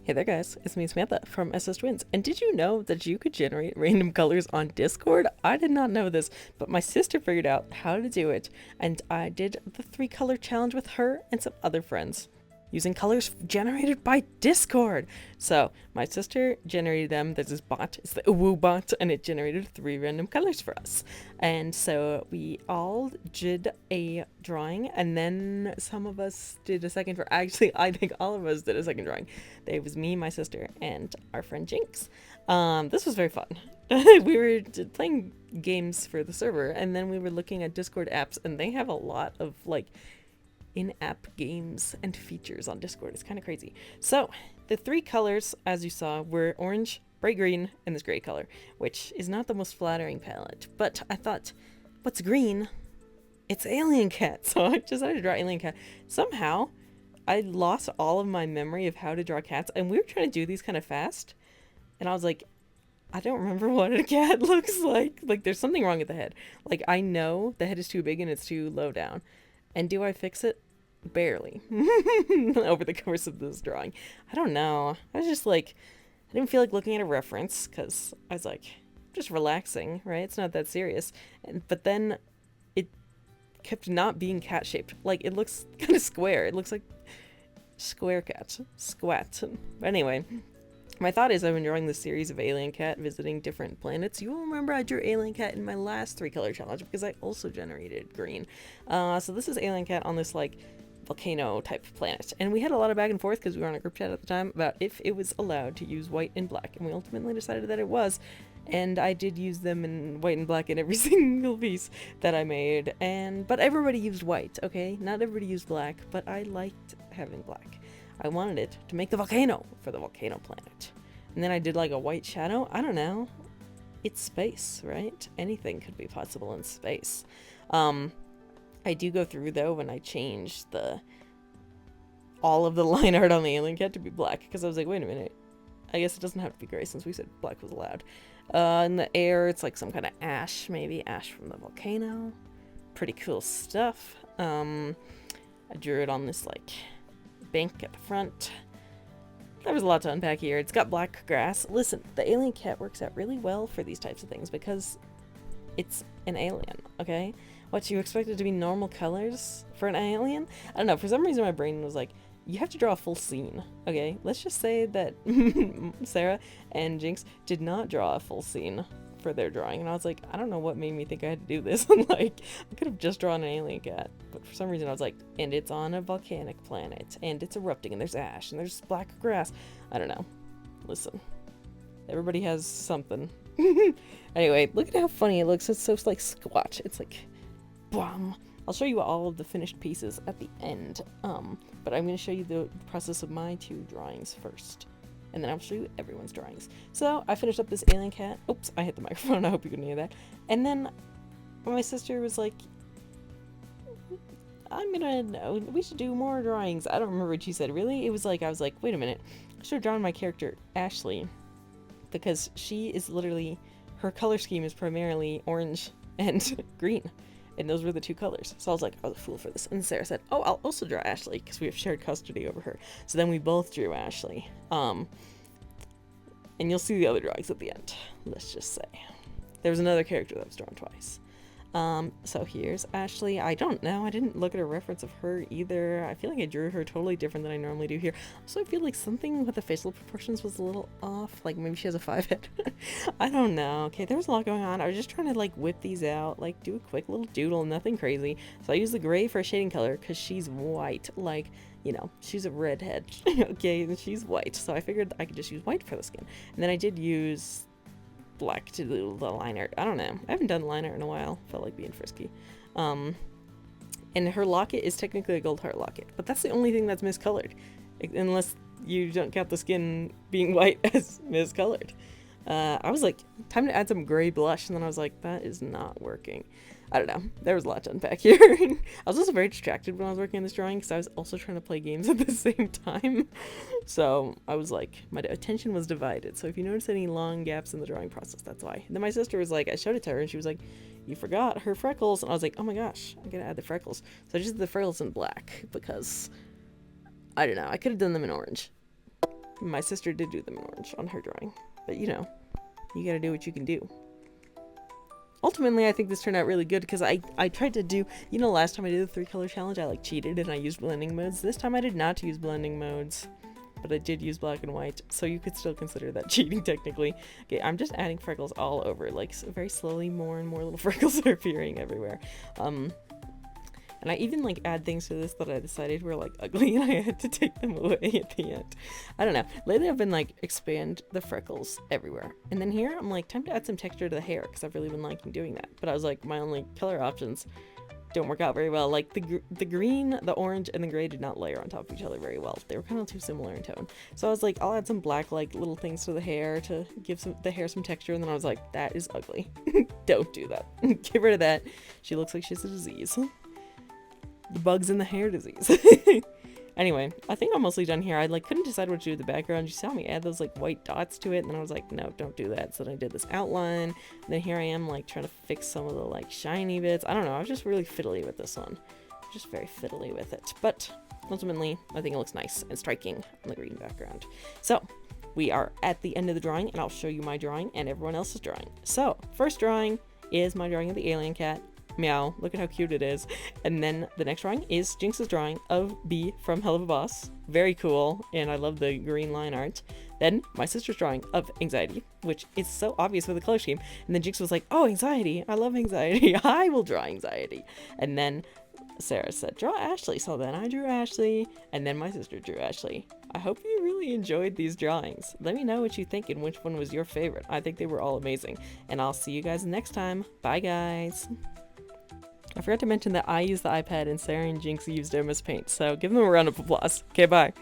Hey there guys, it's me Samantha from SS Twins, and did you know that you could generate random colors on Discord? I did not know this, but my sister figured out how to do it, and I did the 3 color challenge with her and some other friends using colors generated by Discord. So my sister generated them. There's this bot, it's the Uwu bot, and it generated 3 random colors for us. And so we all did a drawing, and then some of us did a second. Actually, I think all of us did a second drawing. It was me, my sister, and our friend Jinx. This was very fun. We were playing games for the server, and then we were looking at Discord apps, and they have a lot of like in-app games and features on Discord. It's kind of crazy. So the 3 colors, as you saw, were orange, bright green, and this gray color, which is not the most flattering palette. But I thought, what's green? It's Alien Cat. So I decided to draw Alien Cat. Somehow, I lost all of my memory of how to draw cats, and we were trying to do these kind of fast, and I was like, I don't remember what a cat looks like. Like, there's something wrong with the head. Like, I know the head is too big and it's too low down. And do I fix it? Barely. Over the course of this drawing. I don't know. I was just like, I didn't feel like looking at a reference because I was like, just relaxing, right? It's not that serious. But then it kept not being cat shaped. Like, it looks kind of square. It looks like square cat. Squat. But anyway, my thought is I've been drawing this series of Alien Cat visiting different planets. You will remember I drew Alien Cat in my last 3-color challenge because I also generated green. So this is Alien Cat on this like volcano type planet, and we had a lot of back and forth because we were on a group chat at the time about if it was allowed to use white and black, and we ultimately decided that it was, and I did use them in white and black in every single piece that I made. But everybody used white, okay? Not everybody used black, but I liked having black. I wanted it to make the volcano for the volcano planet. And then I did like a white shadow. I don't know. It's space, right? Anything could be possible in space. I do go through though when I change all of the line art on the alien cat to be black, because I was like, wait a minute, I guess it doesn't have to be gray since we said black was allowed. In the air, it's like some kind of ash, maybe ash from the volcano. Pretty cool stuff. I drew it on this like bank at the front. There was a lot to unpack here. It's got black grass. Listen, the alien cat works out really well for these types of things because it's an alien, okay? What, you expect it to be normal colors for an alien? I don't know, for some reason my brain was like, you have to draw a full scene, okay? Let's just say that Sarah and Jinx did not draw a full scene for their drawing, and I was like, I don't know what made me think I had to do this. Like, I could have just drawn an alien cat, but for some reason I was like, and it's on a volcanic planet, and it's erupting, and there's ash, and there's black grass. I don't know. Listen, everybody has something. Anyway, look at how funny it looks. It's so like squat. It's like, boom. I'll show you all of the finished pieces at the end, but I'm going to show you the process of my 2 drawings first, and then I'll show you everyone's drawings. So I finished up this alien cat. Oops, I hit the microphone. I hope you couldn't hear that. And then my sister was like, we should do more drawings. I don't remember what she said, really. It was like, I was like, wait a minute. I should have drawn my character, Ashley, because she is literally, her color scheme is primarily orange and green. And those were the 2 colors. So I was like, I was a fool for this. And Sarah said, oh, I'll also draw Ashley because we have shared custody over her. So then we both drew Ashley. And you'll see the other drawings at the end. Let's just say. There was another character that was drawn twice. So here's Ashley. I don't know. I didn't look at a reference of her either. I feel like I drew her totally different than I normally do here. Also, I feel like something with the facial proportions was a little off. Like maybe she has a 5 head. I don't know. Okay, there was a lot going on. I was just trying to like whip these out, like do a quick little doodle, nothing crazy. So I used the gray for a shading color because she's white. Like, you know, she's a redhead. Okay, and she's white. So I figured I could just use white for the skin. And then I did use black to do the line art. I don't know. I haven't done line art in a while. Felt like being frisky. And her locket is technically a gold heart locket, but that's the only thing that's miscolored, unless you don't count the skin being white as miscolored. I was like, time to add some gray blush, and then I was like, that is not working. I don't know. There was a lot to unpack here. I was also very distracted when I was working on this drawing because I was also trying to play games at the same time. So I was like, my attention was divided. So if you notice any long gaps in the drawing process, that's why. And then my sister was like, I showed it to her and she was like, you forgot her freckles. And I was like, oh my gosh, I gotta add the freckles. So I just did the freckles in black because, I don't know, I could have done them in orange. My sister did do them in orange on her drawing. But you know, you gotta do what you can do. Ultimately, I think this turned out really good because I tried to do, you know, last time I did the 3-color challenge, I like cheated and I used blending modes. This time I did not use blending modes, but I did use black and white, so you could still consider that cheating technically. Okay, I'm just adding freckles all over, like very slowly more and more little freckles are appearing everywhere. And I even like add things to this that I decided were like ugly and I had to take them away at the end. I don't know. Lately I've been like expand the freckles everywhere. And then here I'm like time to add some texture to the hair because I've really been liking doing that. But I was like my only color options don't work out very well. Like the green, the orange, and the gray did not layer on top of each other very well. They were kind of too similar in tone. So I was like I'll add some black like little things to the hair to give the hair some texture. And then I was like that is ugly. Don't do that. Get rid of that. She looks like she has a disease. The bugs in the hair disease. Anyway, I think I'm mostly done here. I like couldn't decide what to do with the background. You saw me add those like white dots to it, and then I was like, no, don't do that. So then I did this outline, and then here I am like trying to fix some of the like shiny bits. I don't know. I was just really fiddly with this one. Just very fiddly with it. But ultimately, I think it looks nice and striking on the green background. So we are at the end of the drawing, and I'll show you my drawing and everyone else's drawing. So first drawing is my drawing of the alien cat. Meow, look at how cute it is. And then the next drawing is Jinx's drawing of B from Hell of a Boss. Very cool, and I love the green line art. Then my sister's drawing of Anxiety, which is so obvious with the color scheme. And then Jinx was like, oh, Anxiety, I love Anxiety. I will draw Anxiety. And then Sarah said, draw Ashley. So then I drew Ashley, and then my sister drew Ashley. I hope you really enjoyed these drawings. Let me know what you think and which one was your favorite. I think they were all amazing. And I'll see you guys next time. Bye, guys. I forgot to mention that I used the iPad and Sarah and Jinx used MS Paint, so give them a round of applause. Okay, bye.